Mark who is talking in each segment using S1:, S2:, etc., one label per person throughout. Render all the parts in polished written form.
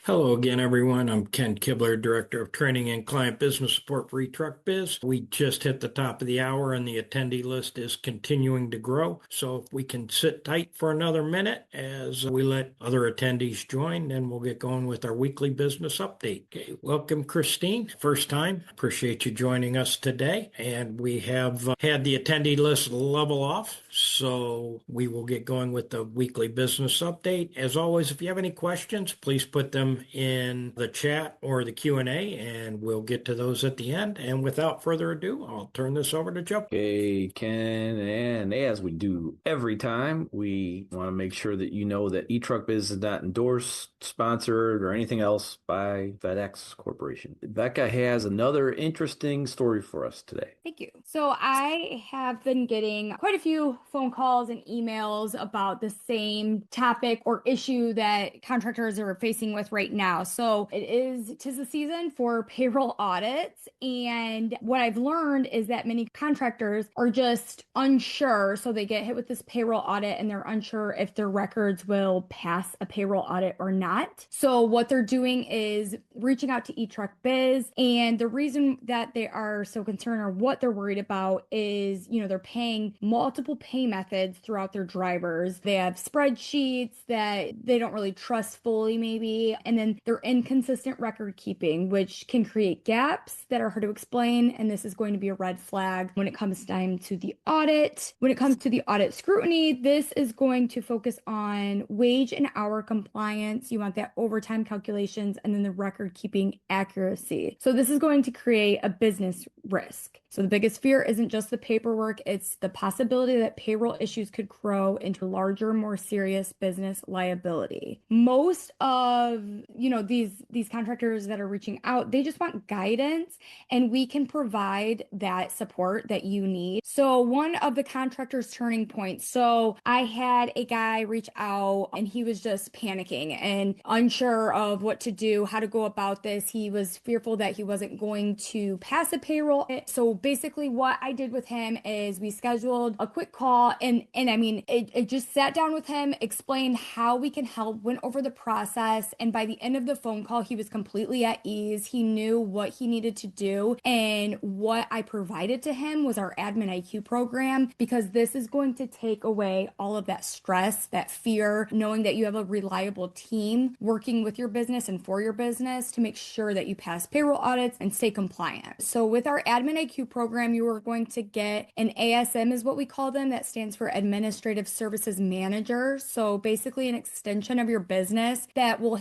S1: Hello again, everyone. I'm Ken Kibler, Director of Training and Client Business Support for eTruckBiz. We just hit the top of the hour and the attendee list is continuing to grow. So if we can sit tight for another minute as we let other attendees join, then we'll get going with our weekly business update. Okay, welcome, Christine. First time. Appreciate you joining us today. And we have had the attendee list level off. So we will get going with the weekly business update. As always, if you have any questions, please put them in the chat or the Q&A, and we'll get to those at the end. And without further ado, I'll turn this over to Joe.
S2: Okay, Ken, and as we do every time, we want to make sure that you know that eTruckBiz is not endorsed, sponsored, or anything else by FedEx Corporation. Becca has another interesting story for us today.
S3: Thank you. So I have been getting quite a few phone calls and emails about the same topic or issue that contractors are facing with right now. So tis the season for payroll audits. And what I've learned is that many contractors are just unsure. So they get hit with this payroll audit and they're unsure if their records will pass a payroll audit or not. So what they're doing is reaching out to eTruckBiz. And the reason that they are so concerned or what they're worried about is, they're paying multiple pay methods throughout their drivers. They have spreadsheets that they don't really trust fully, maybe. And then they're inconsistent record keeping, which can create gaps that are hard to explain. And this is going to be a red flag when it comes time to the audit. When it comes to the audit scrutiny, this is going to focus on wage and hour compliance. You want that overtime calculations and then the record keeping accuracy. So this is going to create a business risk. So the biggest fear isn't just the paperwork, it's the possibility that payroll issues could grow into larger, more serious business liability. Most of, these contractors that are reaching out, they just want guidance and we can provide that support that you need. So one of the contractors' turning points. So I had a guy reach out and he was just panicking and unsure of what to do, how to go about this. He was fearful that he wasn't going to pass a payroll. So basically what I did with him is we scheduled a quick call and I mean, it just sat down with him, explained how we can help, went over the process. And by the end of the phone call, he was completely at ease. He knew what he needed to do. And what I provided to him was our Admin IQ program, because this is going to take away all of that stress, that fear, knowing that you have a reliable team working with your business and for your business to make sure that you pass payroll audits and stay compliant. So with our Admin IQ program, you are going to get an ASM is what we call them. That stands for Administrative Services Manager. So basically an extension of your business that will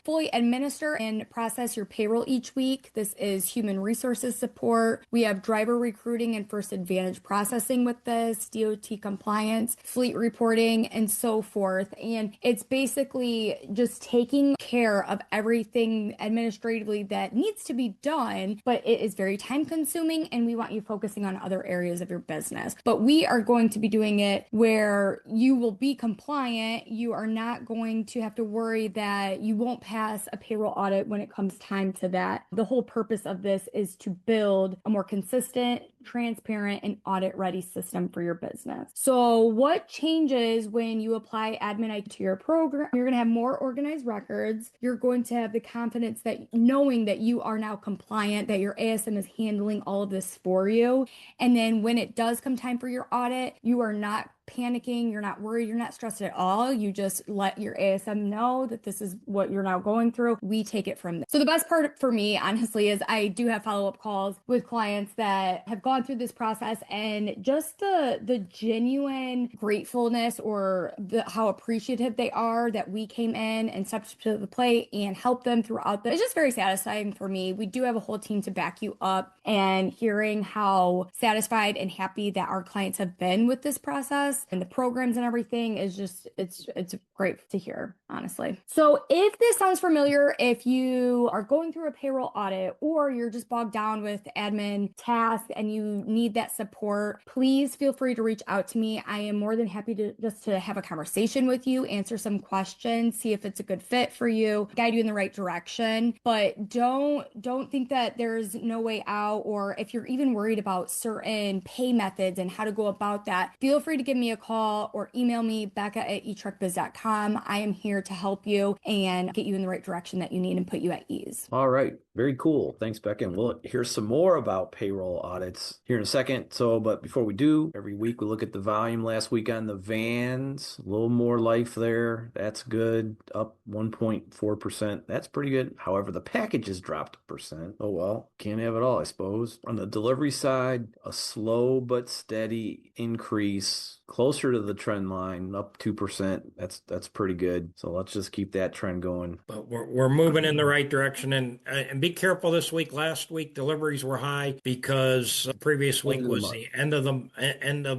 S3: fully administer and process your payroll each week. This is human resources support. We have driver recruiting and first advantage processing with this, DOT compliance, fleet reporting, and so forth. And it's basically just taking care of everything administratively that needs to be done, but it is very time consuming and we want you focusing on other areas of your business. But we are going to be doing it where you will be compliant. You are not going to have to worry that you won't pass a payroll audit when it comes time to that. The whole purpose of this is to build a more consistent, transparent, and audit ready system for your business. So what changes when you apply Admin IQ to your program? You're going to have more organized records. You're going to have the confidence that knowing that you are now compliant, that your ASM is handling all of this for you. And then when it does come time for your audit, you are not panicking, you're not worried, you're not stressed at all. You just let your ASM know that this is what you're now going through. We take it from there. So the best part for me, honestly, is I do have follow-up calls with clients that have gone through this process, and just the genuine gratefulness or how appreciative they are that we came in and stepped to the plate and helped them throughout this. It's just very satisfying for me. We do have a whole team to back you up, and hearing how satisfied and happy that our clients have been with this process and the programs and everything is just, it's great to hear, honestly. So if this sounds familiar, if you are going through a payroll audit or you're just bogged down with admin tasks and you need that support, please feel free to reach out to me. I am more than happy to have a conversation with you, answer some questions, see if it's a good fit for you, guide you in the right direction. But don't think that there's no way out, or if you're even worried about certain pay methods and how to go about that, feel free to give me me a call or email me, Becca@eTruckBiz.com. I am here to help you and get you in the right direction that you need and put you at ease.
S2: All right. Very cool. Thanks, Becca. And we'll hear some more about payroll audits here in a second. But before we do, every week we look at the volume last week on the vans. A little more life there. That's good. Up 1.4%. That's pretty good. However, the packages dropped 1%. Oh, well, can't have it all, I suppose. On the delivery side, a slow but steady increase, closer to the trend line, up 2%. That's pretty good. So let's just keep that trend going.
S1: But we're moving in the right direction, and be careful this week. Last week deliveries were high because the previous week was the end of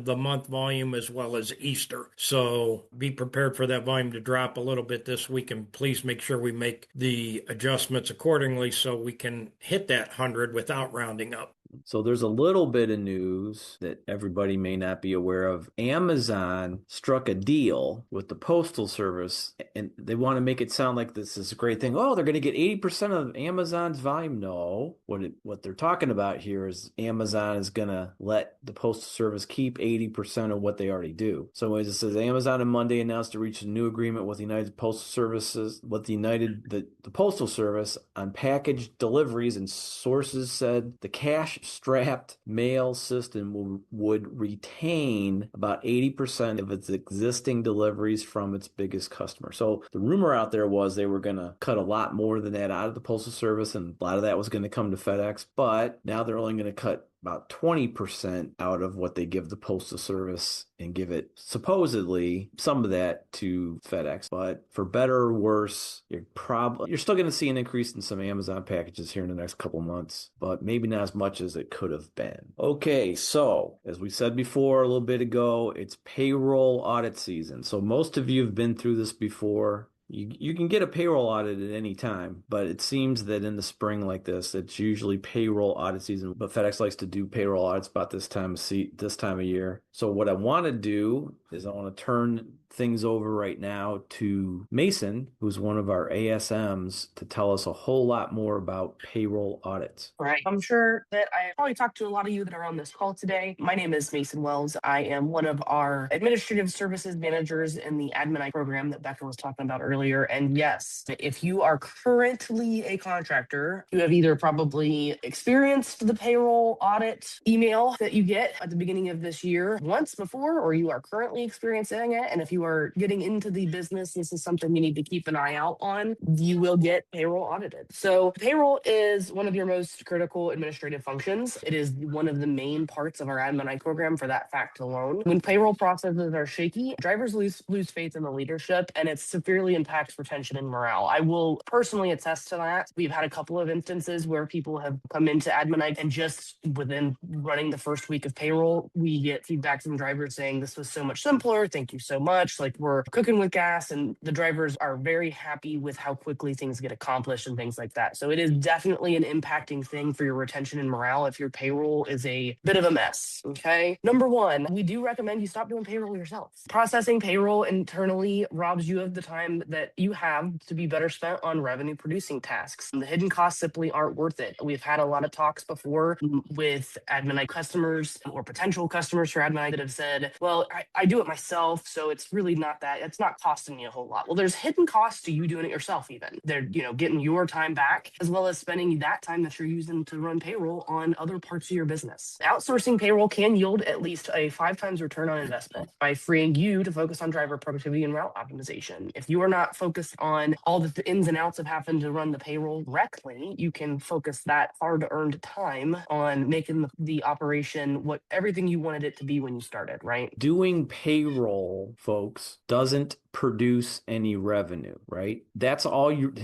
S1: the month volume as well as Easter. So be prepared for that volume to drop a little bit this week, and please make sure we make the adjustments accordingly so we can hit that 100 without rounding up.
S2: So there's a little bit of news that everybody may not be aware of. Amazon struck a deal with the Postal Service, and they want to make it sound like this is a great thing. Oh, they're going to get 80% of Amazon's volume. No, what they're talking about here is Amazon is going to let the Postal Service keep 80% of what they already do. So as it says, Amazon on Monday announced to reach a new agreement with the United Postal Services, with the Postal Service on package deliveries, and sources said the cash-strapped mail system would retain about 80% of its existing deliveries from its biggest customer. So the rumor out there was they were going to cut a lot more than that out of the Postal Service, and a lot of that was going to come to FedEx, but now they're only going to cut about 20% out of what they give the Postal Service and give it supposedly some of that to FedEx. But for better or worse, you're still going to see an increase in some Amazon packages here in the next couple months, but maybe not as much as it could have been. Okay, so as we said before a little bit ago, it's payroll audit season. So most of you have been through this before. You can get a payroll audit at any time, but it seems that in the spring like this, it's usually payroll audit season. But FedEx likes to do payroll audits about this time of year. So what I want to do is I want to turn things over right now to Mason, who's one of our ASMs, to tell us a whole lot more about payroll audits.
S4: Right. I'm sure that I probably talked to a lot of you that are on this call today. My name is Mason Wells. I am one of our administrative services managers in the Admin program that Becca was talking about earlier. And yes, if you are currently a contractor, you have either probably experienced the payroll audit email that you get at the beginning of this year once before, or you are currently experiencing it. And if you are getting into the business, this is something you need to keep an eye out on. You will get payroll audited. So payroll is one of your most critical administrative functions. It is one of the main parts of our Admin program for that fact alone. When payroll processes are shaky, drivers lose faith in the leadership, and it severely impacts retention and morale. I will personally attest to that. We've had a couple of instances where people have come into Admin and just within running the first week of payroll, we get feedback from drivers saying this was so much simpler. Thank you so much. Like, we're cooking with gas, and the drivers are very happy with how quickly things get accomplished and things like that. So it is definitely an impacting thing for your retention and morale if your payroll is a bit of a mess. Okay. Number one, we do recommend you stop doing payroll yourself. Processing payroll internally robs you of the time that you have to be better spent on revenue producing tasks. The hidden costs simply aren't worth it. We've had a lot of talks before with Admin customers or potential customers for Admin that have said, well, I do it myself, so it's really not that, it's not costing me a whole lot. Well, there's hidden costs to you doing it yourself even. They're, getting your time back, as well as spending that time that you're using to run payroll on other parts of your business. Outsourcing payroll can yield at least a 5 times return on investment by freeing you to focus on driver productivity and route optimization. If you are not focused on all the ins and outs of having to run the payroll correctly, you can focus that hard-earned time on making the operation everything you wanted it to be when you started, right?
S2: Doing payroll, folks, doesn't produce any revenue, right? That's all you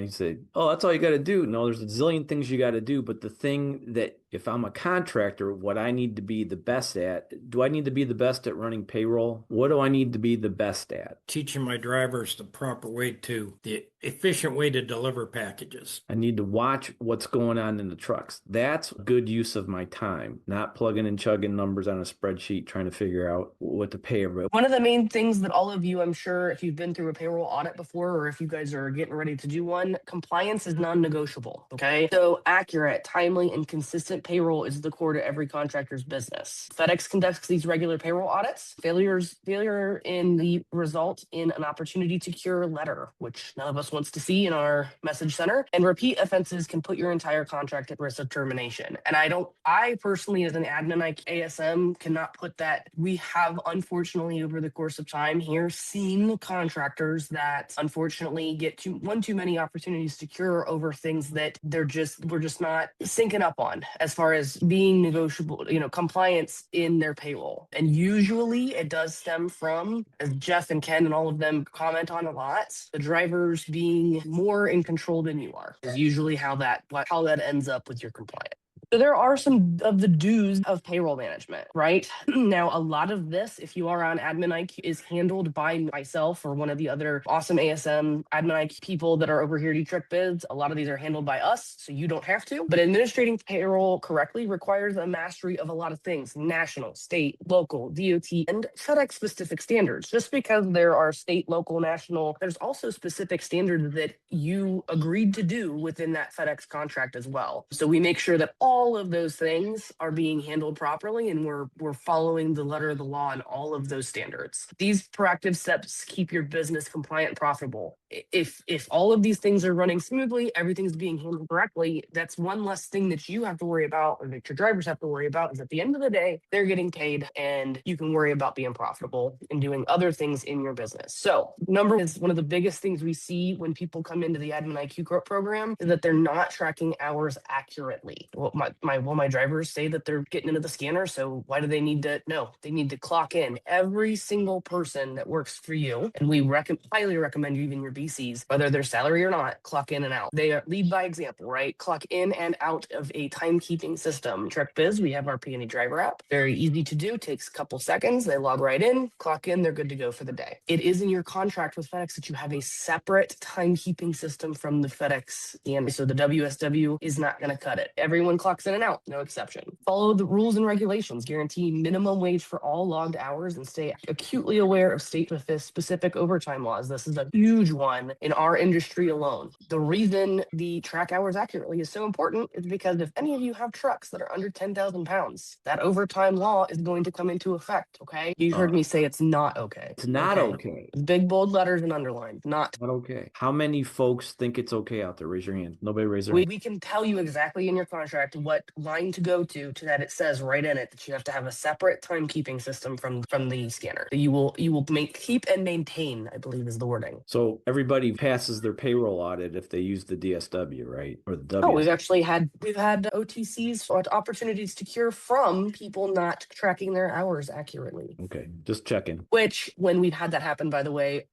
S2: say, oh, that's all you got to do. No, there's a zillion things you got to do. But the thing that if I'm a contractor, what I need to be the best at, do I need to be the best at running payroll? What do I need to be the best at?
S1: Teaching my drivers the efficient way to deliver packages.
S2: I need to watch what's going on in the trucks. That's good use of my time, not plugging and chugging numbers on a spreadsheet trying to figure out what to pay everybody.
S4: One of the main things that all of you, I'm sure, sure if you've been through a payroll audit before, or if you guys are getting ready to do one, compliance is non-negotiable. Okay. So accurate, timely, and consistent payroll is the core to every contractor's business. FedEx conducts these regular payroll audits. Failure in the result in an opportunity to cure letter, which none of us wants to see in our message center. And repeat offenses can put your entire contract at risk of termination. And I personally, as an admin ASM, cannot put that. We have, unfortunately, over the course of time here, seen contractors that unfortunately get too many opportunities to cure over things that we're just not syncing up on as far as being negotiable, compliance in their payroll. And usually it does stem from, as Jeff and Ken and all of them comment on a lot, the drivers being more in control than you are is usually how that ends up with your compliance. So there are some of the do's of payroll management, right? Now, a lot of this, if you are on Admin IQ, is handled by myself or one of the other awesome ASM Admin IQ people that are over here at eTruckBiz. A lot of these are handled by us, so you don't have to. But administrating payroll correctly requires a mastery of a lot of things: national, state, local, DOT, and FedEx specific standards. Just because there are state, local, national, there's also specific standards that you agreed to do within that FedEx contract as well. So we make sure that all of those things are being handled properly, and we're following the letter of the law on all of those standards. These proactive steps keep your business compliant and profitable. If all of these things are running smoothly, everything's being handled correctly, that's one less thing that you have to worry about, or that your drivers have to worry about, is at the end of the day, they're getting paid and you can worry about being profitable and doing other things in your business. So number is one of the biggest things we see when people come into the Admin IQ program is that they're not tracking hours accurately. Well, my drivers say that they're getting into the scanner, so why do they need to? No, they need to clock in. Every single person that works for you, and we highly recommend you, even your BCs, whether they're salary or not, clock in and out. They lead by example, right? Clock in and out of a timekeeping system. eTruckBiz, we have our P&E driver app. Very easy to do, takes a couple seconds. They log right in, clock in, they're good to go for the day. It is in your contract with FedEx that you have a separate timekeeping system from the FedEx, and so the WSW is not going to cut it. Everyone clocks in and out, no exception. Follow the rules and regulations, guarantee minimum wage for all logged hours, and stay acutely aware of state-specific overtime laws. This is a huge one in our industry alone. The reason the track hours accurately is so important is because if any of you have trucks that are under 10,000 pounds, that overtime law is going to come into effect, okay? You heard me say it's not okay.
S2: It's not okay.
S4: Big bold letters and underlined, not
S2: okay. How many folks think it's okay out there? Raise your hand. Nobody raise their hand.
S4: We can tell you exactly in your contract what line to go to that it says right in it that you have to have a separate timekeeping system from the scanner. You will keep and maintain, I believe is the wording.
S2: So everybody passes their payroll audit if they use the DSW, right? Or the WSW.
S4: Oh, we've had OTCs or opportunities to cure from people not tracking their hours accurately.
S2: Okay, just checking.
S4: Which, when we've had that happen, by the way,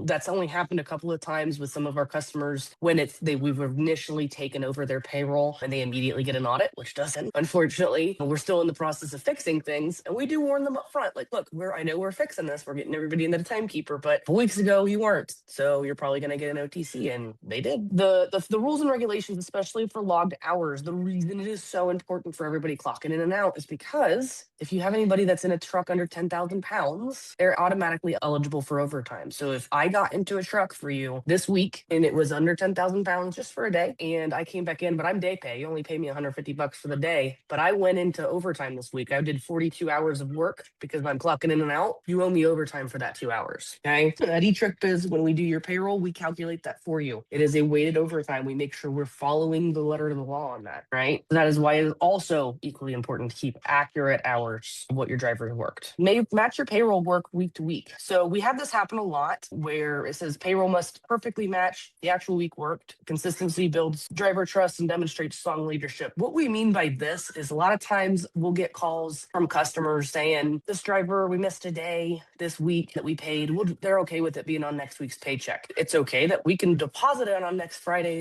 S4: that's only happened a couple of times with some of our customers when we've initially taken over their payroll and they immediately get an audit, which doesn't. Unfortunately, we're still in the process of fixing things, and we do warn them up front. Like, look, I know we're fixing this. We're getting everybody into the timekeeper, but 4 weeks ago you weren't, so you're probably going to get an OTC, and they did. The rules and regulations, especially for logged hours, the reason it is so important for everybody clocking in and out is because if you have anybody that's in a truck under 10,000 pounds, they're automatically eligible for overtime. So if I got into a truck for you this week and it was under 10,000 pounds just for a day, and I came back in, but I'm day pay, you only pay me $150 for the day, but I went into overtime this week. I did 42 hours of work because I'm clocking in and out. You owe me overtime for that 2 hours. Okay. At eTruckBiz, when we do your payroll, we calculate that for you. It is a weighted overtime. We make sure we're following the letter of the law on that, right? That is why it is also equally important to keep accurate hours of what your driver worked. Match your payroll work week to week. So we have this happen a lot where it says payroll must perfectly match the actual week worked. Consistency builds driver trust and demonstrates strong leadership. What we mean by this is a lot of times we'll get calls from customers saying, this driver, we missed a day this week that we paid. They're okay with it being on next week's paycheck. It's okay that we can deposit it on next Friday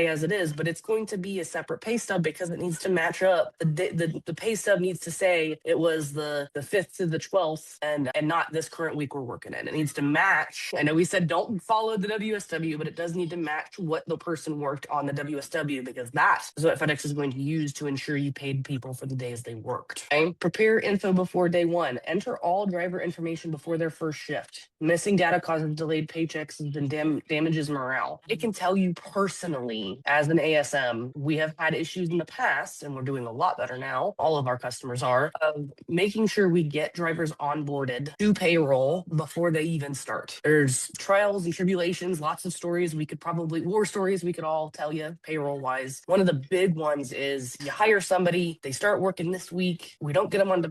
S4: as it is, but it's going to be a separate pay stub because it needs to match up. The pay stub needs to say it was the 5th to the 12th and not this current week we're working in. It needs to match. I know we said don't follow the WSW, but it does need to match what the person worked on the WSW, because that is what FedEx is going to use to ensure you paid people for the days they worked. Okay? Prepare info before day one. Enter all driver information before their first shift. Missing data causes delayed paychecks and damages morale. It can tell you personally, as an ASM, we have had issues in the past, and we're doing a lot better now. All of our customers are, of making sure we get drivers onboarded to payroll before they even start. There's trials and tribulations, lots of stories war stories we could all tell you payroll wise. One of the big ones is you hire somebody, they start working this week. We don't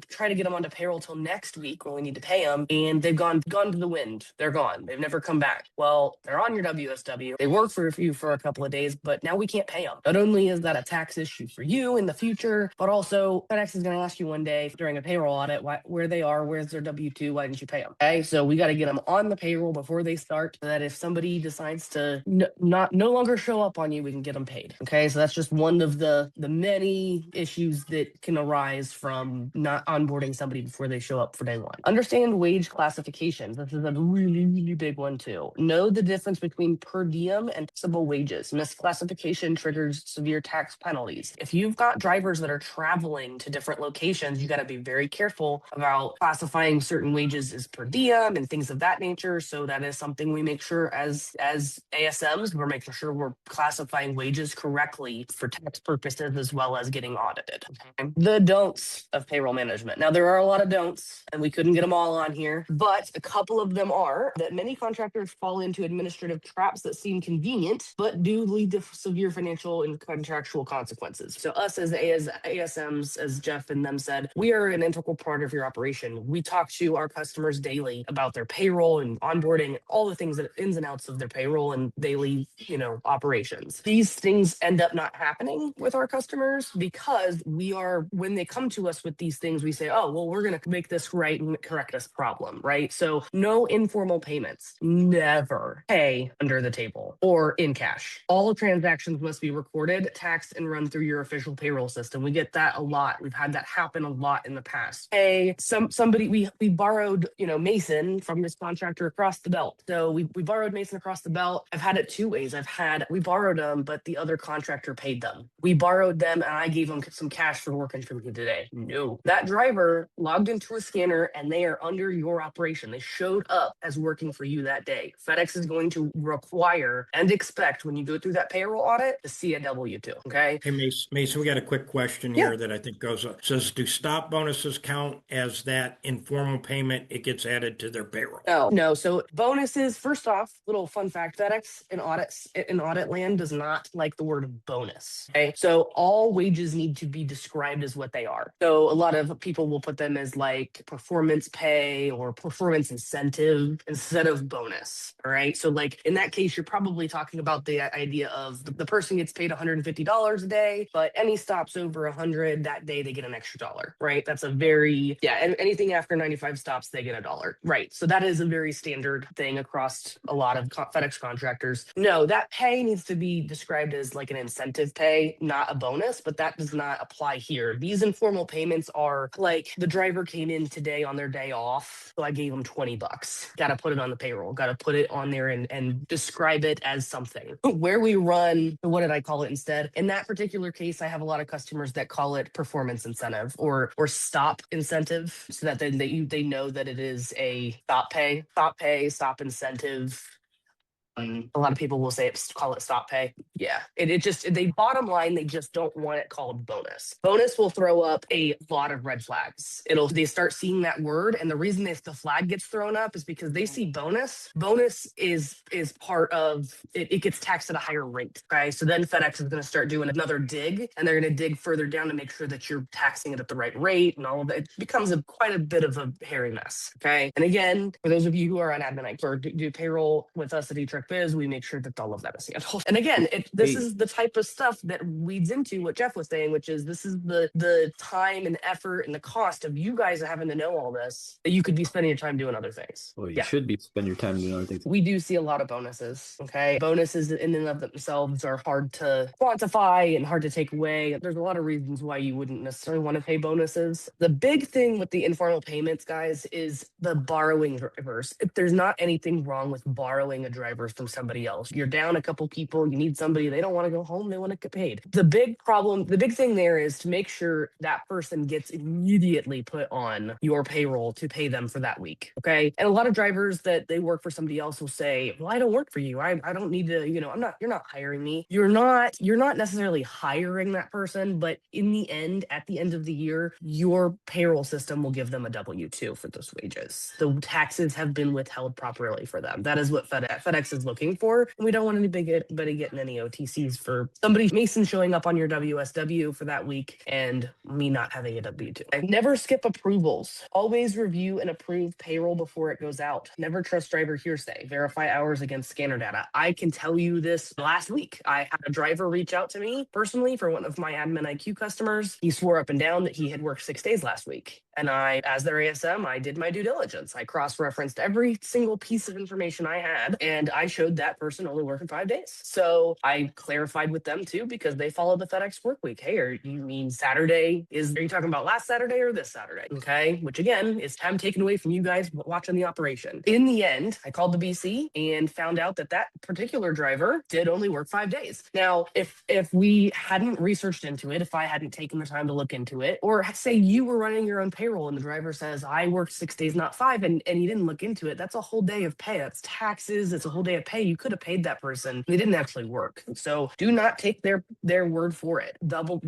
S4: try to get them onto payroll till next week when we need to pay them, and they've gone to the wind. They're gone. They've never come back. Well, they're on your WSW. They work for you for a couple of days, but now we can't pay them. Not only is that a tax issue for you in the future, but also FedEx is going to ask you one day during a payroll audit where they are, where's their W-2, why didn't you pay them? Okay, so we got to get them on the payroll before they start, so that if somebody decides to no longer show up on you, we can get them paid. Okay, so that's just one of the many issues that can arise from not onboarding somebody before they show up for day one. Understand wage classifications. This is a really, really big one too. Know the difference between per diem and taxable wages. Misclassification triggers severe tax penalties. If you've got drivers that are traveling to different locations, you got to be very careful about classifying certain wages as per diem and things of that nature. So that is something we make sure as ASMs, we're making sure we're classifying wages correctly for tax purposes as well as getting audited. Okay? The don'ts of payroll management. Now, there are a lot of don'ts, and we couldn't get them all on here, but a couple of them are that many contractors fall into administrative traps that seem convenient, but do lead to severe financial and contractual consequences. So us as ASMs, as Jeff and them said, we are an integral part of your operation. We talk to our customers daily about their payroll and onboarding, all the things that ins and outs of their payroll and daily, operations. These things end up not happening with our customers because when they come to us with these things, we say, oh, well, we're going to make this right and correct this problem, right? So no informal payments. Never pay under the table or in cash. All transactions must be recorded, taxed, and run through your official payroll system. We get that a lot. We've had that happen a lot in the past. Hey, somebody, we borrowed, Mason from this contractor across the belt. So we borrowed Mason across the belt. I've had it two ways. We borrowed them, but the other contractor paid them. We borrowed them and I gave them some cash for working for me today. No, that driver logged into a scanner and they are under your operation. They showed up as working for you that day. FedEx is going to require and expect when you go through that payroll audit to see a W-2. Okay.
S1: Hey, Mason, we got a quick question here that I think goes up. It says, do stop bonuses count as that informal payment? It gets added to their payroll.
S4: No. So bonuses, first off, little fun fact, FedEx in audit land does not like the word bonus. Okay. So all wages need to be described as what they are. So a lot of people will put them as like performance pay or performance incentive instead of bonus. All right. So like in that case, you're probably talking about the idea of the person gets paid $150 a day, but any stops over 100 that day, they get an extra dollar, right? That's and anything after 95 stops, they get $1. Right. So that is a very standard thing across a lot of FedEx contractors. No, that pay needs to be described as like an incentive pay, not a bonus, but that does not apply here. These informal payments are like the driver came in today on their day off, so I gave them $20. Got to put it on the payroll, got to put it on there and describe it as something. Where we run, what did I call it instead? In that particular case, I have a lot of customers that call it performance incentive or stop incentive, so that they know that it is a stop incentive. A lot of people will call it stop pay. Yeah, they bottom line, they just don't want it called bonus. Bonus will throw up a lot of red flags. They start seeing that word, and the reason the flag gets thrown up is because they see bonus. Bonus is part of it. It gets taxed at a higher rate. Okay, so then FedEx is going to start doing another dig, and they're going to dig further down to make sure that you're taxing it at the right rate, and all of that. It becomes quite a bit of a hairy mess. Okay, and again, for those of you who are on admin or do payroll with us at eTruckBiz, we make sure that all of that is handled. And again, this is the type of stuff that weeds into what Jeff was saying, which is this is the time and effort and the cost of you guys having to know all this, that you could be spending your time doing other things.
S2: Well, you should be spending your time doing other things.
S4: We do see a lot of bonuses. Okay. Bonuses in and of themselves are hard to quantify and hard to take away. There's a lot of reasons why you wouldn't necessarily want to pay bonuses. The big thing with the informal payments, guys, is the borrowing drivers. There's not anything wrong with borrowing a driver's from somebody else. You're down a couple people, you need somebody, they don't want to go home, they want to get paid. The big problem, the big thing there is to make sure that person gets immediately put on your payroll to pay them for that week. Okay. And a lot of drivers that they work for somebody else will say, well, I don't work for you. I don't need to, you're not hiring me. You're not necessarily hiring that person, but in the end, at the end of the year, your payroll system will give them a W-2 for those wages. The taxes have been withheld properly for them. That is what FedEx is looking for. And we don't want anybody getting any OTCs for somebody, Mason, showing up on your WSW for that week and me not having a W-2. Never skip approvals. Always review and approve payroll before it goes out. Never trust driver hearsay. Verify hours against scanner data. I can tell you this last week. I had a driver reach out to me personally for one of my Admin IQ customers. He swore up and down that he had worked 6 days last week. And I, as their ASM, I did my due diligence. I cross-referenced every single piece of information I had, and I showed that person only working 5 days. So I clarified with them too, because they follow the FedEx work week. Hey, are you talking about last Saturday or this Saturday? Okay. Which again is time taken away from you guys watching the operation. In the end, I called the BC and found out that particular driver did only work 5 days. Now, if we hadn't researched into it, if I hadn't taken the time to look into it, or say you were running your own payroll and the driver says, I worked 6 days, not 5, and you didn't look into it, that's a whole day of pay. That's taxes. It's a whole day of pay. You could have paid that person. They didn't actually work. So do not take their word for it. Double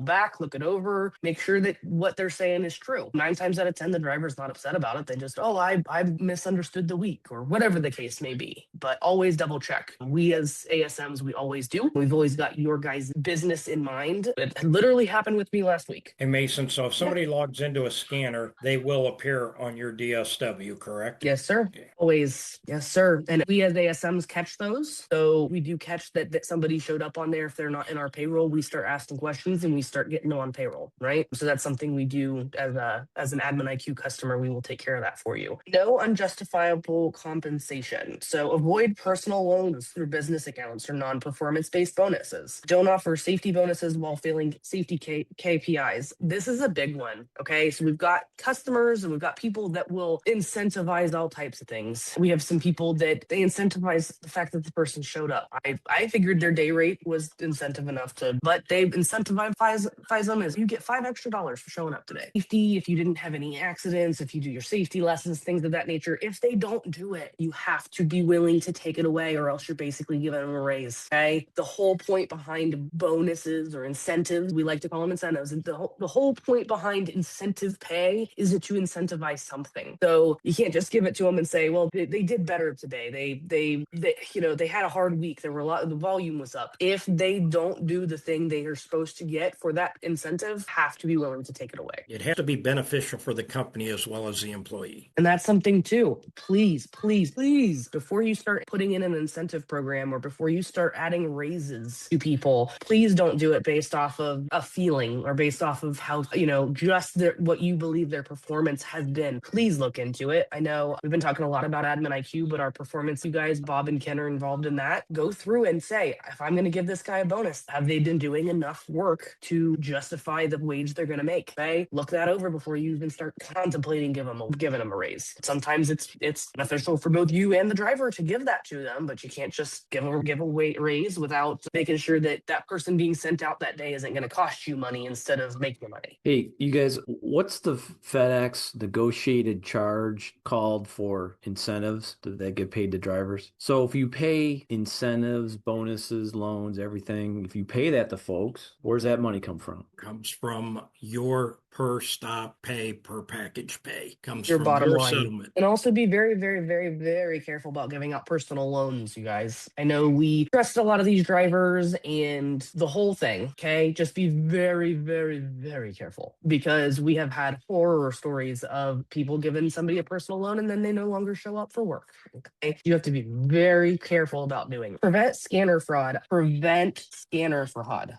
S4: back, look it over, make sure that what they're saying is true. 9 times out of 10, the driver's not upset about it. They just, I misunderstood the week or whatever the case may be. But always double check. We as ASMs, we always do. We've always got your guys' business in mind. It literally happened with me last week.
S1: Hey, Mason, so if somebody logs into a scanner, they will appear on your DSW, correct?
S4: Yes, sir.
S1: Okay.
S4: Always. Yes, sir. And we as ASMs catch those. So we do catch that somebody showed up on there. If they're not in our payroll, we start asking questions and we start getting them on payroll, right? So that's something we do as an Admin IQ customer. We will take care of that for you. No unjustifiable compensation. So avoid personal loans through business accounts or non-performance based bonuses. Don't offer safety bonuses while failing safety KPIs. This is a big one. Okay. So we've got customers and we've got people that will incentivize all types of things. We have some people that they incentivize the fact that the person showed up. I figured their day rate was incentive enough but they incentivize them as you get $5 extra for showing up today. Safety, if you didn't have any accidents, if you do your safety lessons, things of that nature, if they don't do it, you have to be willing to take it away or else you're basically giving them a raise. Okay. The whole point behind bonuses or incentives, we like to call them incentives. And the whole point behind incentive pay is that you incentivize something. So you can't just give it to them and say, well, they did better today. They had a hard week. There were the volume was up. If they don't do the thing they are supposed to get for that incentive, have to be willing to take it away.
S1: It has to be beneficial for the company as well as the employee.
S4: And that's something too. Please, before you start putting in an incentive program or before you start adding raises to people, please don't do it based off of a feeling or based off of how, just what you believe their performance has been. Please look into it. I know we've been talking a lot about Admin IQ, but our performance, you guys, Bob and Ken are involved in that. Go through and say, if I'm going to give this guy a bonus, have they been doing enough work to justify the wage they're going to make? Okay? Look that over before you even start contemplating giving them a raise. Sometimes it's beneficial for both you and the driver to give that to them, but you can't just give a raise without making sure that person being sent out that day isn't going to cost you money instead of making you money.
S2: Hey, you guys, what's the FedEx negotiated charge called for incentives that get paid to drivers? So if you pay incentives, bonuses, loans, everything, if you pay that to folks, where's that money come from?
S1: Comes from your per stop pay, per package pay. Comes
S4: Your
S1: from
S4: bottom
S1: your
S4: line.
S1: settlement.
S4: And also be very, very, very, very careful about giving out personal loans, you guys. I know we trust a lot of these drivers and the whole thing, okay? Just be very, very, very careful because we have had horror stories of people giving somebody a personal loan and then they no longer show up for work, okay? You have to be very careful about doing it. Prevent scanner fraud,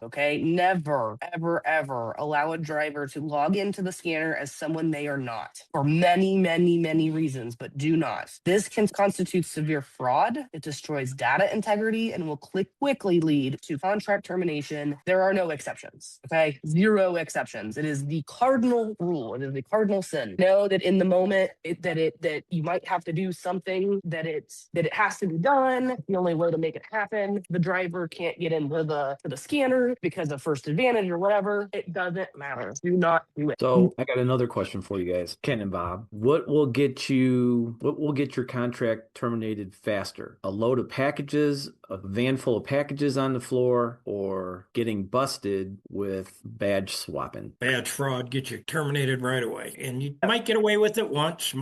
S4: okay? Never, ever, ever allow a driver to log log into the scanner as someone they are not for many, many, many reasons, but do not. This can constitute severe fraud. It destroys data integrity and will quickly lead to contract termination. There are no exceptions. Okay. 0 exceptions. It is the cardinal rule. It is the cardinal sin. Know that in the moment that you might have to do something, that it has to be done. It's the only way to make it happen. The driver can't get into the scanner because of First Advantage or whatever. It doesn't matter. Do not do it.
S2: So I got another question for you guys, Ken and Bob. What will get your contract terminated faster? A load of packages, a van full of packages on the floor, or getting busted with badge swapping?
S1: Badge fraud gets you terminated right away. And you might get away with it once,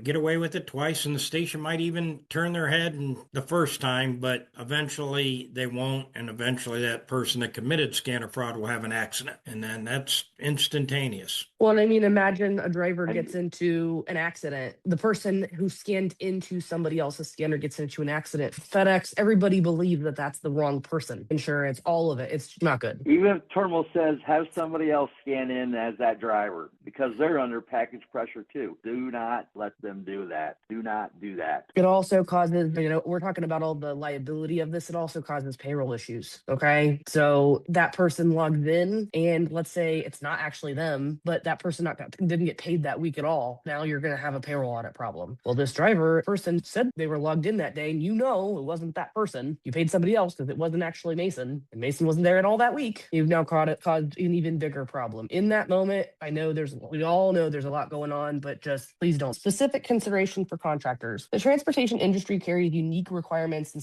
S1: get away with it twice, and the station might even turn their head the first time, but eventually they won't. And eventually that person that committed scanner fraud will have an accident. And then that's instantaneous.
S4: Well, I mean, imagine a driver gets into an accident. The person who scanned into somebody else's scanner gets into an accident. FedEx, everybody believes that that's the wrong person. Insurance, all of it. It's not good.
S5: Even if terminal says have somebody else scan in as that driver, because they're under package pressure too. Do not let them do that. Do not do that.
S4: It also causes, we're talking about all the liability of this. It also causes payroll issues. Okay. So that person logged in and let's say it's not actually them, but that person didn't get paid that week at all. Now you're going to have a payroll audit problem. Well, this person said they were logged in that day and it wasn't that person. You paid somebody else because it wasn't actually Mason and Mason wasn't there at all that week. You've now caused an even bigger problem. In that moment, we all know there's a lot going on, but just please don't. Specific consideration for contractors. The transportation industry carries unique requirements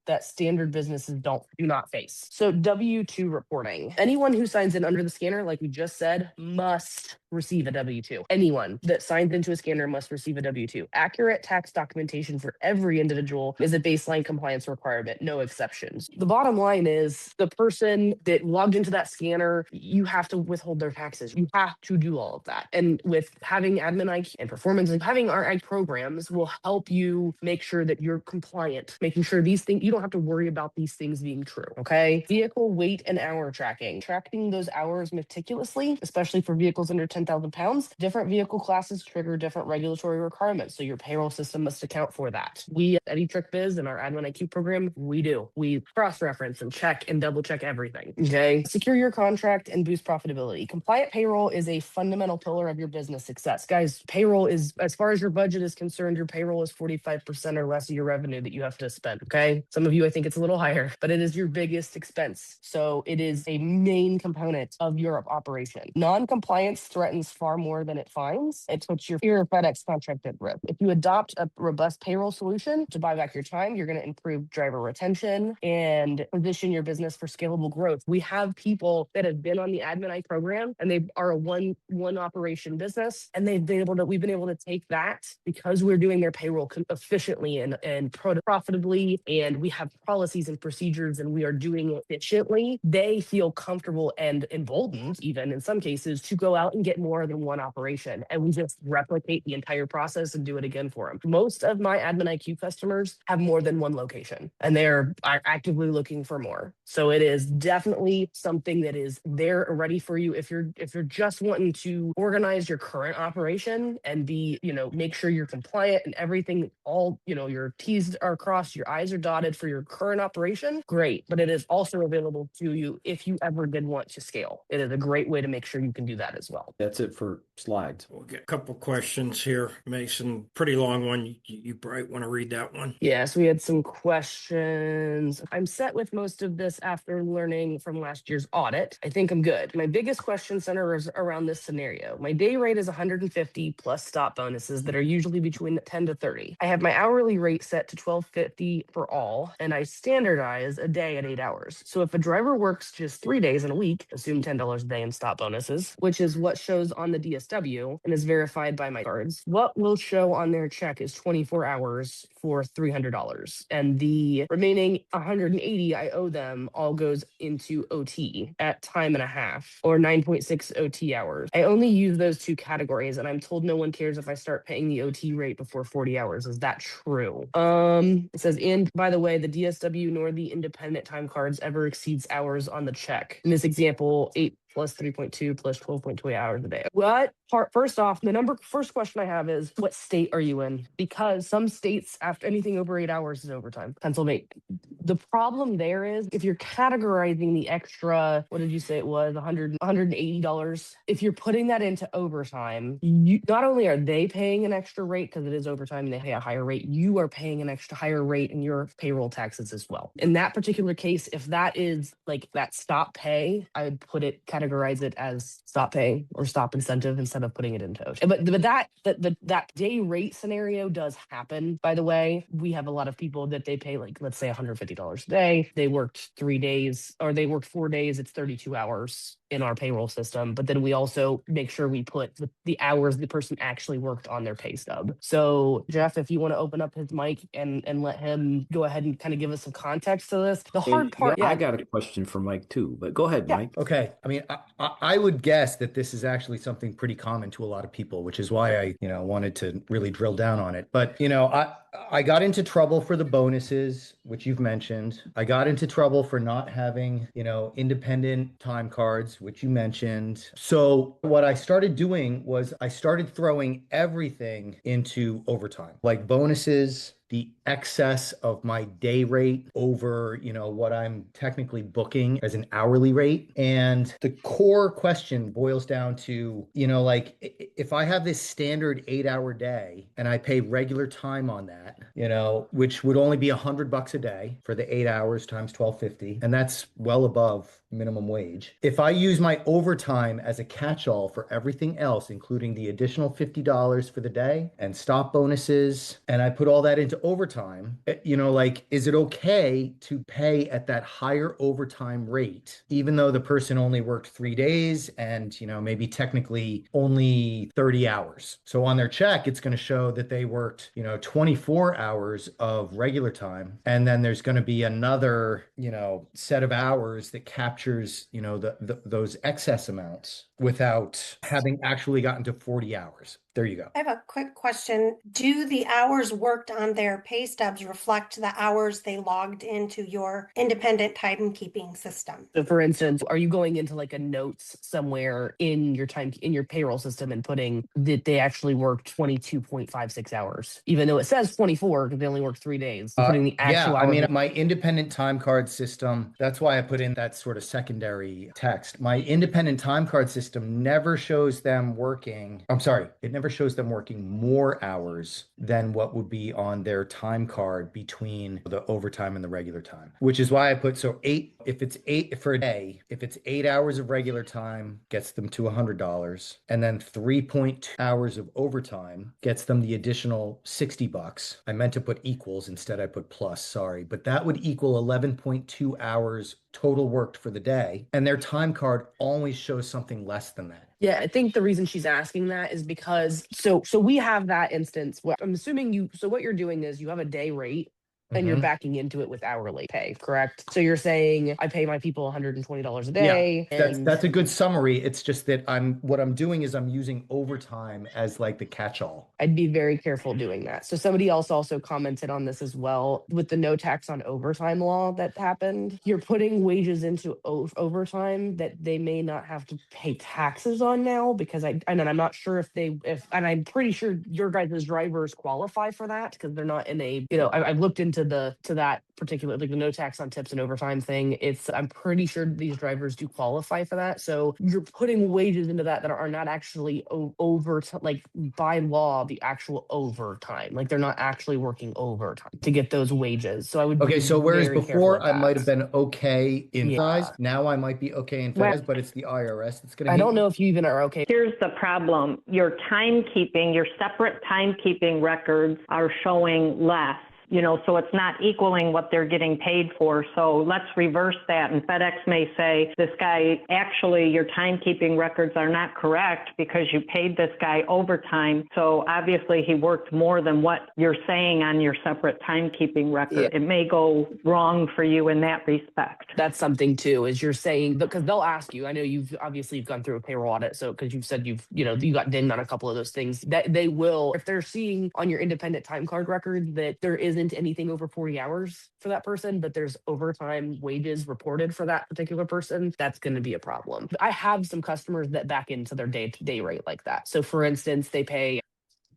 S4: that standard businesses do not face. So W-2 reporting. Anyone who signs in under the scanner, like we just said, must receive a W-2. Anyone that signs into a scanner must receive a W-2. Accurate tax documentation for every individual is a baseline compliance requirement, no exceptions. The bottom line is the person that logged into that scanner, you have to withhold their taxes. You have to do all of that. And with having admin IQ and performance and having our IQ programs will help you make sure that you're compliant, making sure these things, you don't have to worry about these things being true. Okay. Vehicle weight and hour tracking those hours meticulously, especially for vehicles under 10,000 pounds. Different vehicle classes trigger different regulatory requirements. So your payroll system must account for that. We at eTruckBiz and our Admin IQ program, we cross-reference and check and double check everything. Okay. Secure your contract and boost profitability. Compliant payroll is a fundamental pillar of your business success. Guys, payroll is, as far as your budget is concerned, your payroll is 45% or less of your revenue that you have to spend. Okay. Some of you, I think it's a little higher, but it is your biggest expense. So it is a main component of your operation. Non-compliance threatens far more than it fines. It puts your FedEx contract at risk. If you adopt a robust payroll solution to buy back your time, you're going to improve driver retention and position your business for scalable growth. We have people that have been on the Admin I program and they are a one operation business, and we've been able to take that because we're doing their payroll efficiently and profitably, and we have policies and procedures and we are doing it efficiently. They feel comfortable and emboldened, even in some cases, to go out and get more than one operation. And we just replicate the entire process and do it again for them. Most of my Admin IQ customers have more than one location and they're actively looking for more. So it is definitely something that is there ready for you. If you're just wanting to organize your current operation and make sure you're compliant and everything, all, your T's are crossed, your I's are dotted for your current operation, great. But it is also available to you if you ever did want to scale. It is a great way to make sure you can do that as well.
S2: That's it for slides.
S1: We'll get a couple questions here. Mason, pretty long one. You probably want to read that one.
S4: Yes, we had some questions. I'm set with most of this after learning from last year's audit. I think I'm good. My biggest question centers around this scenario. My day rate is 150 plus stop bonuses that are usually between 10 to 30. I have my hourly rate set to $12.50 for all, and I standardize a day at 8 hours. So if a driver works just 3 days in a week, assume $10 a day in stop bonuses, which is what shows on the DSW and is verified by my cards, what will show on their check is 24 hours for $300. And the remaining 180 I owe them all goes into OT at time and a half, or 9.6 OT hours. I only use those two categories, and I'm told no one cares if I start paying the OT rate before 40 hours. Is that true? It says, and by the way, the DSW nor the independent time cards ever exceeds hours on the check. In this example, plus 3.2 plus 12.2 hours a day. First off, first question I have is, what state are you in? Because some states, after anything over 8 hours is overtime. Pennsylvania. The problem there is, if you're categorizing the extra, what did you say it was, $180? If you're putting that into overtime, not only are they paying an extra rate because it is overtime and they pay a higher rate, you are paying an extra higher rate in your payroll taxes as well. In that particular case, if that is like that stop pay, I would categorize it as stop pay or stop incentive instead of putting it into OT. But that day rate scenario does happen, by the way. We have a lot of people that they pay, like, let's say $150 a day. They worked 3 days or they worked 4 days. It's 32 hours in our payroll system. But then we also make sure we put the hours the person actually worked on their pay stub. So Jeff, if you want to open up his mic and let him go ahead and kind of give us some context to this. The hard part.
S2: I got a question for Mike too, but go ahead, Mike.
S6: Okay. I mean, I would guess that this is actually something pretty common to a lot of people, which is why I, wanted to really drill down on it. But, I got into trouble for the bonuses, which you've mentioned. I got into trouble for not having, independent time cards, which you mentioned. So what I started doing was I started throwing everything into overtime, like bonuses, the excess of my day rate over, what I'm technically booking as an hourly rate. And the core question boils down to, like, if I have this standard 8-hour day and I pay regular time on that, which would only be $100 a day for the 8 hours times $12.50, and that's well above minimum wage. If I use my overtime as a catch-all for everything else, including the additional $50 for the day and stop bonuses, and I put all that into overtime, is it okay to pay at that higher overtime rate, even though the person only worked 3 days and, maybe technically only 30 hours? So on their check, it's going to show that they worked, 24 hours of regular time. And then there's going to be another, set of hours that captures, those excess amounts without having actually gotten to 40 hours. There you go.
S7: I have a quick question. Do the hours worked on their pay stubs reflect the hours they logged into your independent timekeeping system?
S4: So for instance, are you going into like a notes somewhere in your payroll system and putting that they actually worked 22.56 hours, even though it says 24 because they only worked 3 days? Putting the actual hours.
S6: My independent time card system, that's why I put in that sort of secondary text. My independent time card system never shows them working. It never shows them working more hours than what would be on their time card between the overtime and the regular time, which is why I put if it's 8 for a day, if it's 8 hours of regular time gets them to $100, and then 3.2 hours of overtime gets them the additional $60. I meant to put equals, instead I put plus, sorry, but that would equal 11.2 hours total worked for the day, and their time card always shows something less than that.
S4: Yeah, I think the reason she's asking that is because so we have that instance. Well, I'm assuming what you're doing is you have a day rate and you're backing into it with hourly pay, correct? So you're saying I pay my people $120 a day.
S6: Yeah, that's a good summary. It's just that what I'm doing is I'm using overtime as like the catch-all.
S4: I'd be very careful doing that. So somebody else also commented on this as well with the no tax on overtime law that happened. You're putting wages into overtime that they may not have to pay taxes on now, because I'm not sure and I'm pretty sure your guys' drivers qualify for that because they're not in a, I've looked into that particular, like the no tax on tips and overtime thing. I'm pretty sure these drivers do qualify for that. So you're putting wages into that are not actually over, like by law, the actual overtime. Like they're not actually working overtime to get those wages. So I would
S6: so whereas before I might have been okay in size, now I might be okay in FedEx, but it's the IRS that's going to.
S4: I don't know if you even are okay.
S8: Here's the problem: your timekeeping, your separate timekeeping records are showing less. So it's not equaling what they're getting paid for. So let's reverse that. And FedEx may say, this guy, actually, your timekeeping records are not correct because you paid this guy overtime. So obviously he worked more than what you're saying on your separate timekeeping record. Yeah. It may go wrong for you in that respect.
S4: That's something too, is you're saying, because they'll ask you, I know you've gone through a payroll audit. So because you've said you got dinged on a couple of those things, that they will, if they're seeing on your independent time card record that there isn't isn't anything over 40 hours for that person, but there's overtime wages reported for that particular person, that's going to be a problem. I have some customers that back into their day rate like that. So for instance, they pay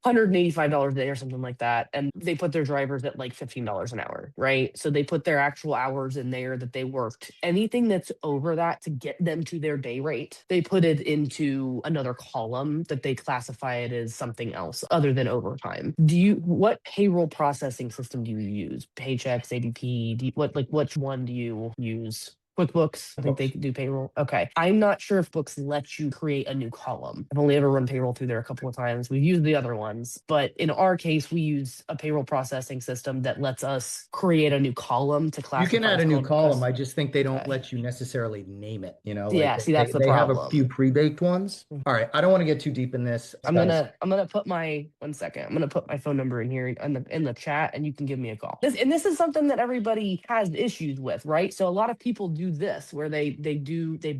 S4: $185 a day or something like that. And they put their drivers at like $15 an hour, right? So they put their actual hours in there that they worked. Anything that's over that to get them to their day rate, they put it into another column that they classify it as something else other than overtime. What payroll processing system do you use? Paychex, ADP, which one do you use? QuickBooks, I think they do payroll. Okay. I'm not sure if Books lets you create a new column. I've only ever run payroll through there a couple of times. We've used the other ones, but in our case, we use a payroll processing system that lets us create a new column to classify.
S6: You can add a new column. I just think they don't let you necessarily name it,
S4: Yeah, see, that's the problem.
S6: They have a few pre-baked ones. All right. I don't want to get too deep in this.
S4: I'm gonna put my 1 second. I'm gonna put my phone number in here in the chat, and you can give me a call. This is something that everybody has issues with, right? So a lot of people do this where they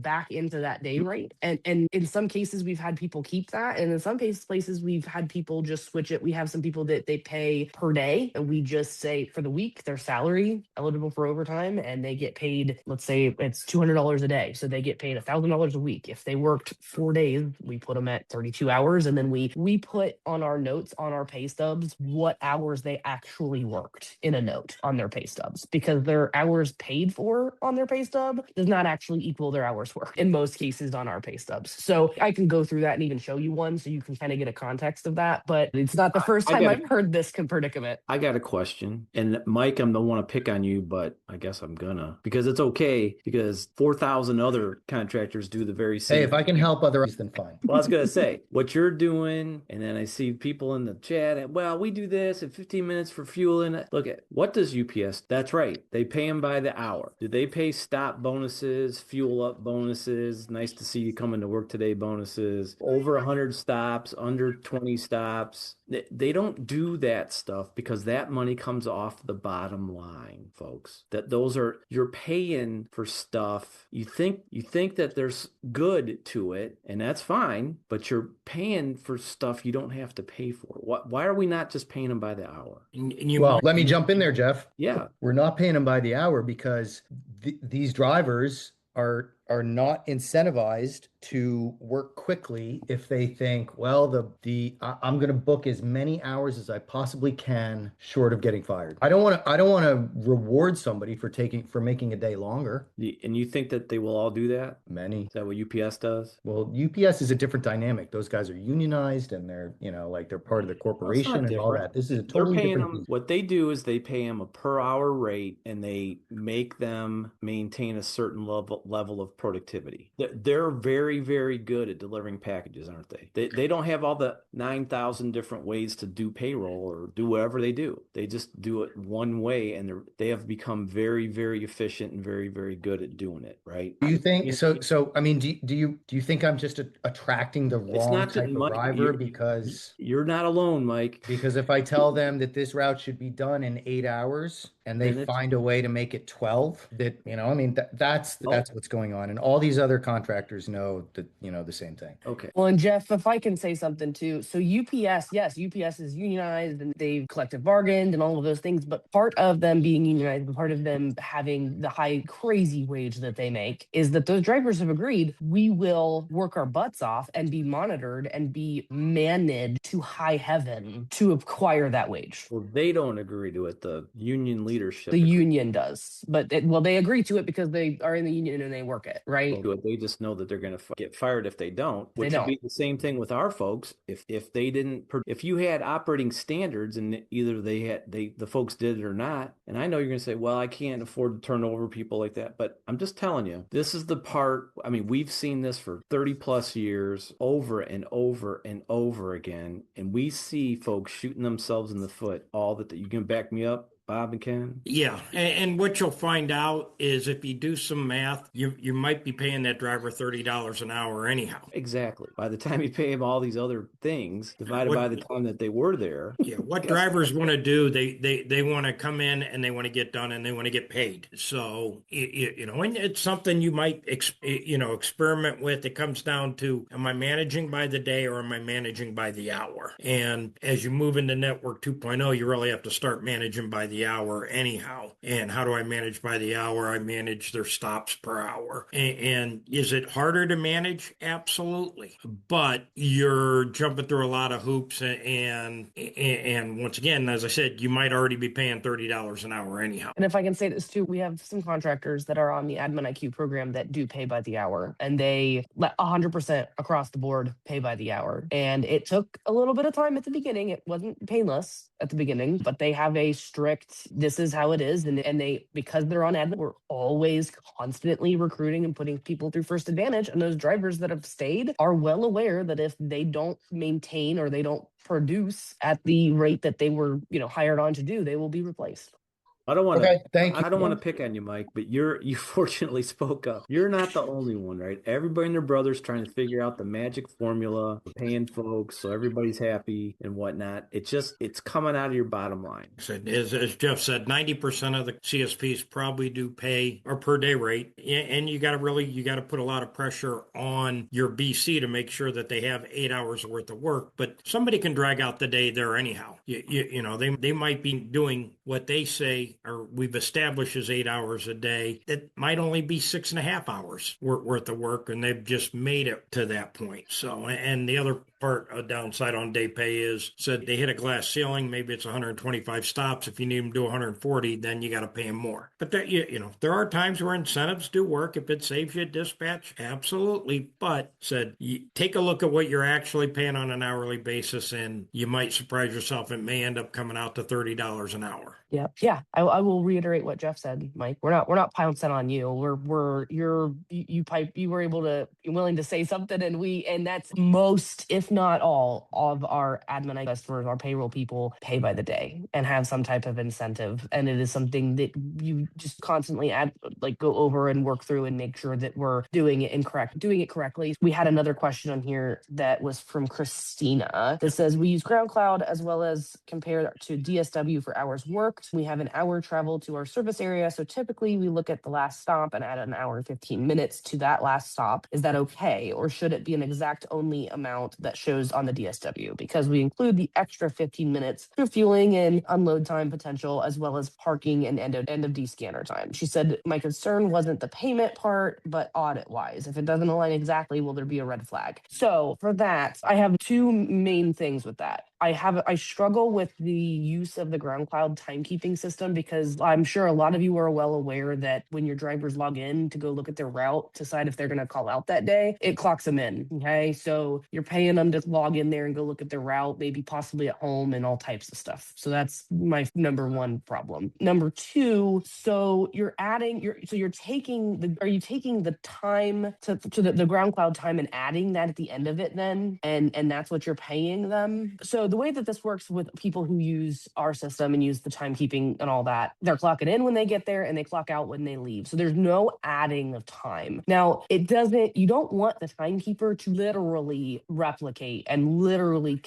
S4: back into that day rate, and in some cases we've had people keep that, and in some places we've had people just switch it. We have some people that they pay per day, and we just say for the week their salary eligible for overtime, and they get paid, let's say it's $200 a day, so they get paid $1,000 a week. If they worked 4 days, we put them at 32 hours, and then we put on our notes on our pay stubs what hours they actually worked in a note on their pay stubs, because their hours paid for on their pay stub does not actually equal their hours worked in most cases on our pay stubs. So I can go through that and even show you one so you can kind of get a context of that, but it's not the first time I've heard this predicament.
S2: I got a question, and Mike, I'm the one to pick on you, but I guess I'm gonna, because it's okay, because 4,000 other contractors do the very same.
S6: Hey, if I can help others, then fine.
S2: Well, I was gonna say what you're doing, and then I see people in the chat, and, well, we do this in 15 minutes for fuel. And look at, what does UPS? That's right, they pay them by the hour. Do they pay stop bonuses, fuel up bonuses, nice to see you coming to work today bonuses, over 100 stops, under 20 stops? They don't do that stuff because that money comes off the bottom line, folks. That those are, you're paying for stuff. You think that there's good to it, and that's fine, but you're paying for stuff you don't have to pay for. Why are we not just paying them by the hour?
S6: Well, let me jump in there, Jeff.
S2: Yeah.
S6: We're not paying them by the hour because these drivers are not incentivized to work quickly if they think, well, I'm going to book as many hours as I possibly can short of getting fired. I don't want to reward somebody for making a day longer.
S2: And you think that they will all do that?
S6: Many.
S2: Is that what UPS does?
S6: Well, UPS is a different dynamic. Those guys are unionized, and they're, they're part of the corporation and all that. This is a totally different.
S2: What they do is they pay them a per hour rate, and they make them maintain a certain level of productivity. They're very, very good at delivering packages, aren't they? They don't have all the 9,000 different ways to do payroll or do whatever they do. They just do it one way, and they have become very, very efficient and very, very good at doing it, right?
S6: Do you think so? I mean, do you think I'm just attracting the wrong type of driver? Because
S2: you're not alone, Mike.
S6: Because if I tell them that this route should be done in 8 hours and they find a way to make it 12, that's what's going on. And all these other contractors know that, the same thing.
S2: Okay.
S4: Well, and Jeff, if I can say something too. So UPS, yes, UPS is unionized and they've collective bargained and all of those things. But part of them being unionized and part of them having the high, crazy wage that they make is that those drivers have agreed, we will work our butts off and be monitored and be managed to high heaven to acquire that wage.
S2: Well, they don't agree to it. The union leadership.
S4: The union does. But they agree to it because they are in the union and they work it, right?
S2: They just know that they're going to get fired if they don't, which would be the same thing with our folks. If you had operating standards and either the folks did it or not, and I know you're going to say, well, I can't afford to turn over people like that, but I'm just telling you, this is the part. I mean, we've seen this for 30 plus years over and over and over again, and we see folks shooting themselves in the foot. All that you can back me up, Bob and Ken?
S1: Yeah. And what you'll find out is if you do some math, you might be paying that driver $30 an hour anyhow.
S2: Exactly. By the time you pay them all these other things, divided by the time that they were there.
S1: Yeah. What drivers want to do, they want to come in and they want to get done and they want to get paid. So, and it's something you might, experiment with. It comes down to, am I managing by the day or am I managing by the hour? And as you move into Network 2.0, you really have to start managing by the the hour anyhow. And how do I manage by the hour? I manage their stops per hour. And is it harder to manage? Absolutely. But you're jumping through a lot of hoops, and once again, as I said, you might already be paying $30 an hour anyhow.
S4: And if I can say this too, we have some contractors that are on the Admin IQ program that do pay by the hour, and they let 100% across the board pay by the hour. And it took a little bit of time at the beginning. It wasn't painless at the beginning, but they have a strict, this is how it is. And they, because they're on admin, we're always constantly recruiting and putting people through First Advantage. And those drivers that have stayed are well aware that if they don't maintain or they don't produce at the rate that they were, hired on to do, they will be replaced.
S2: I don't want to.
S6: Okay, thank you.
S2: I don't want to pick on you, Mike, but you fortunately spoke up. You're not the only one, right? Everybody and their brother's trying to figure out the magic formula for paying folks so everybody's happy and whatnot. It's coming out of your bottom line.
S1: As Jeff said, 90% of the CSPs probably do pay a per day rate, and you got to put a lot of pressure on your BC to make sure that they have 8 hours worth of work. But somebody can drag out the day there anyhow. They might be doing what they say, or we've established as 8 hours a day. That might only be 6.5 hours worth of work, and they've just made it to that point. So, and the other part, a downside on day pay is, said they hit a glass ceiling, maybe it's 125 stops. If you need them to do 140, then you got to pay them more. But that, there are times where incentives do work. If it saves you dispatch, absolutely. But said, take a look at what you're actually paying on an hourly basis, and you might surprise yourself. It may end up coming out to $30 an hour.
S4: Yeah. I will reiterate what Jeff said, Mike. We're not pouncing on you. You were willing to say something, and that's most, if not all, of our admin customers, our payroll people pay by the day and have some type of incentive. And it is something that you just constantly go over and work through and make sure that we're doing it correctly. We had another question on here that was from Christina that says, we use Ground Cloud as well as compare to DSW for hours worked. We have an hour travel to our service area. So typically we look at the last stop and add an hour and 15 minutes to that last stop. Is that okay? Or should it be an exact only amount that shows on the DSW? Because we include the extra 15 minutes for fueling and unload time potential, as well as parking and end of D scanner time. She said, my concern wasn't the payment part, but audit wise. If it doesn't align exactly, will there be a red flag? So for that, I have two main things with that. I struggle with the use of the Ground Cloud timekeeping system, because I'm sure a lot of you are well aware that when your drivers log in to go look at their route, decide if they're going to call out that day, it clocks them in. Okay. So you're paying them to log in there and go look at their route, maybe possibly at home and all types of stuff. So that's my number one problem. Number two, so are you taking the time to the Ground Cloud time and adding that at the end of it then? And that's what you're paying them. So the way that this works with people who use our system and use the timekeeping and all that, they're clocking in when they get there and they clock out when they leave. So there's no adding of time. Now, you don't want the timekeeper to literally replicate and literally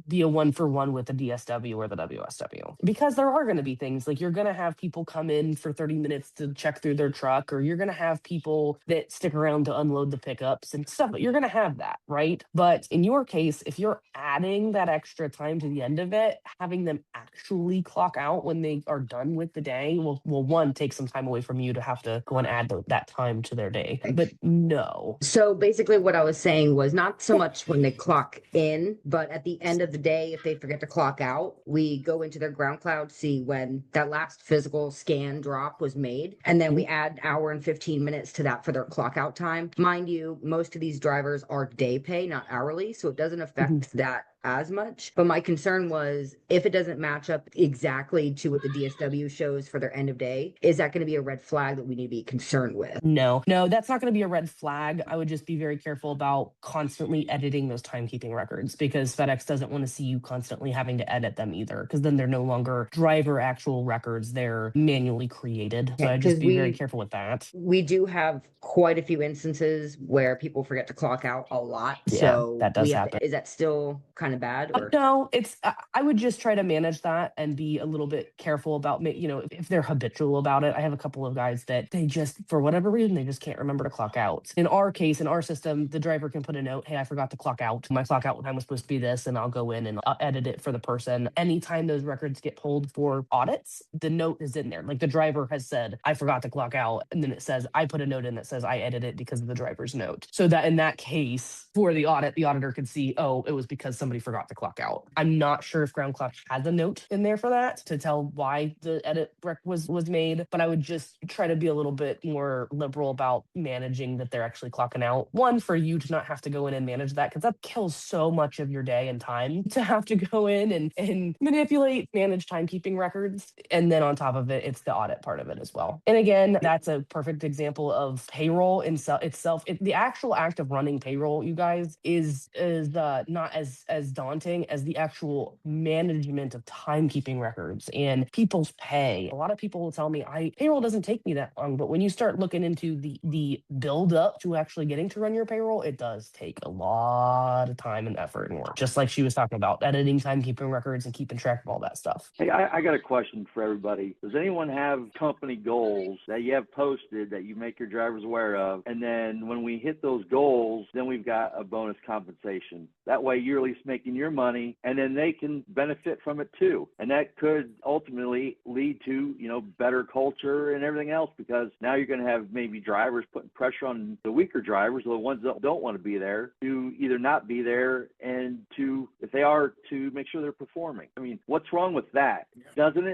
S4: be a 1-for-1 with the DSW or the WSW, because there are going to be things like you're going to have people come in for 30 minutes to check through their truck, or you're going to have people that stick around to unload the pickups and stuff. But you're going to have that, right? But in your case, if you're adding that extra time to the end of it, having them actually clock out when they are done with the day will one, take some time away from you to have to go and add that time to their day. But no.
S9: So basically what I was saying was not so much when they clock in, but at the end of the day, if they forget to clock out, we go into their Ground Cloud, see when that last physical scan drop was made, and then we add hour and 15 minutes to that for their clock out time. Mind you, most of these drivers are day pay, not hourly, so it doesn't affect that as much. But my concern was, if it doesn't match up exactly to what the DSW shows for their end of day, is that going to be a red flag that we need to be concerned with?
S4: No, that's not going to be a red flag. I would just be very careful about constantly editing those timekeeping records, because FedEx doesn't want to see you constantly having to edit them either, because then they're no longer driver actual records. They're manually created. So I'd just be very careful with that.
S9: We do have quite a few instances where people forget to clock out a lot.
S4: Yeah,
S9: so
S4: that does happen.
S9: Is that still kind kind of bad, or
S4: No, it's I would just try to manage that and be a little bit careful about if they're habitual about it. I have a couple of guys that they just, for whatever reason, they just can't remember to clock out. In our case, in our system, the driver can put a note, hey, I forgot to clock out. My clock out time was supposed to be this, and I'll go in and I'll edit it for the person. Anytime those records get pulled for audits, the note is in there. Like the driver has said, I forgot to clock out. And then it says, I put a note in that says I edited it because of the driver's note. So that in that case, for the audit, the auditor can see, oh, it was because somebody forgot to clock out. I'm not sure if Ground Clock has a note in there for that to tell why the edit rec was made, but I would just try to be a little bit more liberal about managing that they're actually clocking out. One, for you to not have to go in and manage that, because that kills so much of your day and time to have to go in and manipulate, manage timekeeping records. And then on top of it, it's the audit part of it as well. And again, that's a perfect example of payroll itself. The actual act of running payroll, you guys, is not as daunting as the actual management of timekeeping records and people's pay. A lot of people will tell me, payroll doesn't take me that long, but when you start looking into the build up to actually getting to run your payroll, it does take a lot of time and effort and work. Just like she was talking about, editing timekeeping records and keeping track of all that stuff.
S5: Hey, I got a question for everybody. Does anyone have company goals that you have posted that you make your drivers aware of? And then when we hit those goals, then we've got a bonus compensation. That way you're at least making your money, and then they can benefit from it too. And that could ultimately lead to, better culture and everything else, because now you're going to have maybe drivers putting pressure on the weaker drivers, or the ones that don't want to be there, to either not be there, and to, if they are, to make sure they're performing. I mean, what's wrong with that? Wouldn't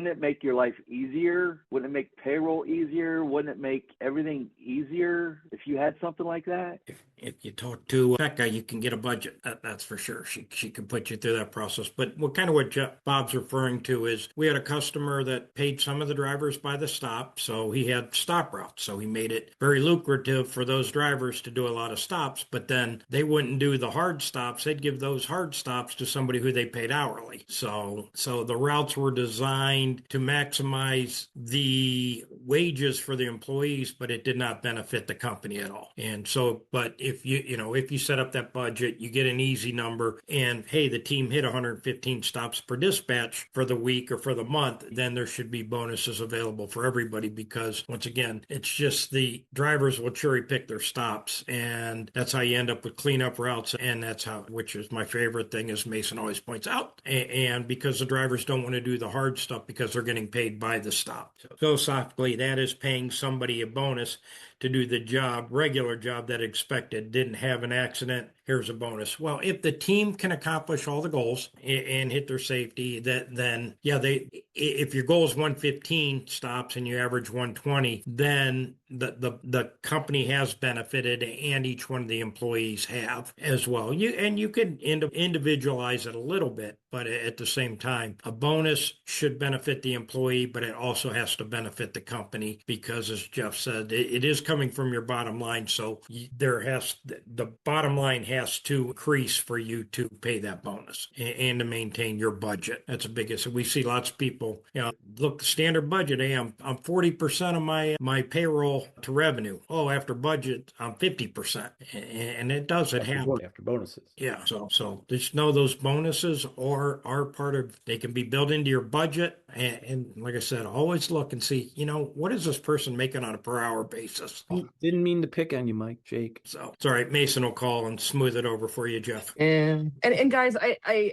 S5: it make your life easier? Wouldn't it make payroll easier? Wouldn't it make everything easier if you had something like that?
S1: If you talk to Becca, you can get a budget. That's for sure. She can put you through that process. But what Bob's referring to is, we had a customer that paid some of the drivers by the stop. So he had stop routes. So he made it very lucrative for those drivers to do a lot of stops, but then they wouldn't do the hard stops. They'd give those hard stops to somebody who they paid hourly. So the routes were designed to maximize the wages for the employees, but it did not benefit the company at all. And so, but if you set up that budget, you get an easy number, and hey, the team hit 115 stops per dispatch for the week or for the month, then there should be bonuses available for everybody, because once again, it's just the drivers will cherry pick their stops, and that's how you end up with cleanup routes. And that's how, which is my favorite thing, as Mason always points out, and because the drivers don't want to do the hard stuff because they're getting paid by the stop. So philosophically, that is paying somebody a bonus to do the regular job that expected. Didn't have an accident, here's a bonus. Well, if the team can accomplish all the goals and hit their safety, if your goal is 115 stops and you average 120, then the company has benefited, and each one of the employees have as well. You could individualize it a little bit, but at the same time, a bonus should benefit the employee, but it also has to benefit the company, because as Jeff said, it is coming from your bottom line. So the bottom line has to increase for you to pay that bonus and to maintain your budget. That's the biggest. We see lots of people, look, the standard budget, hey, I'm 40% of my payroll to revenue. Oh, after budget, I'm 50%. And it doesn't happen.
S2: After bonuses.
S1: Yeah. So just know those bonuses are part of, they can be built into your budget. And like I said, always look and see, what is this person making on a per hour basis?
S2: Didn't mean to pick on you, Mike, Jake.
S1: So it's all right. Mason will call and smooth it over for you, Jeff.
S4: And guys,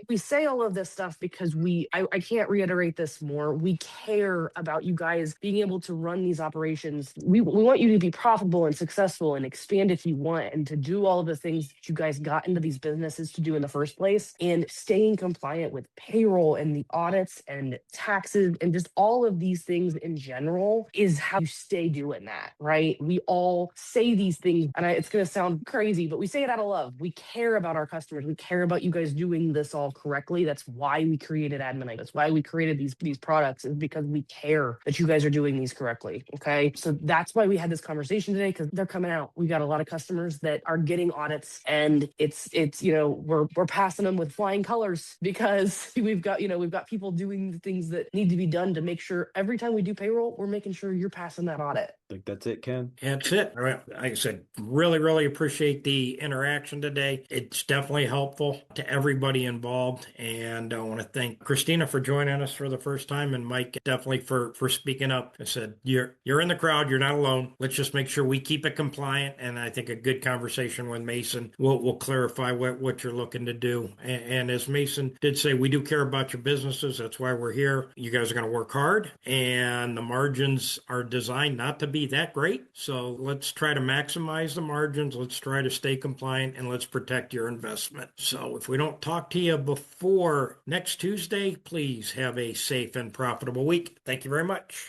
S4: we say all of this stuff because I can't reiterate this more. We care about you guys being able to run these operations. We want you to be profitable and successful and expand if you want, and to do all of the things that you guys got into these businesses to do in the first place, and staying compliant with payroll and the audits and taxes and just all of these things in general is how you stay doing that, right? We all say these things, and it's going to sound crazy, but we say it out of love. We care about our customers. We care about you guys doing this all correctly. That's why we created Admin. That's why we created these products, is because we care that you guys are doing these correctly. Okay. So that's why we had this conversation today, because they're coming out. We got a lot of customers that are getting audits, and it's we're passing them with flying colors, because we've got people doing the things that need to be done to make sure every time we do payroll, we're making sure you're passing that audit.
S2: think that's it, Ken.
S1: That's it. All right. Like I said, really appreciate the interaction today. It's definitely helpful to everybody involved. And I want to thank Christina for joining us for the first time, and Mike definitely for speaking up. I said, you're in the crowd. You're not alone. Let's just make sure we keep it compliant. And I think a good conversation with Mason will clarify what you're looking to do. And as Mason did say, we do care about your businesses. That's why we're here. You guys are going to work hard, and the margins are designed not to be that great. So let's try to maximize the margins. Let's try to stay compliant, and let's protect your investment. So if we don't talk to you before next Tuesday, please have a safe and profitable week. Thank you very much.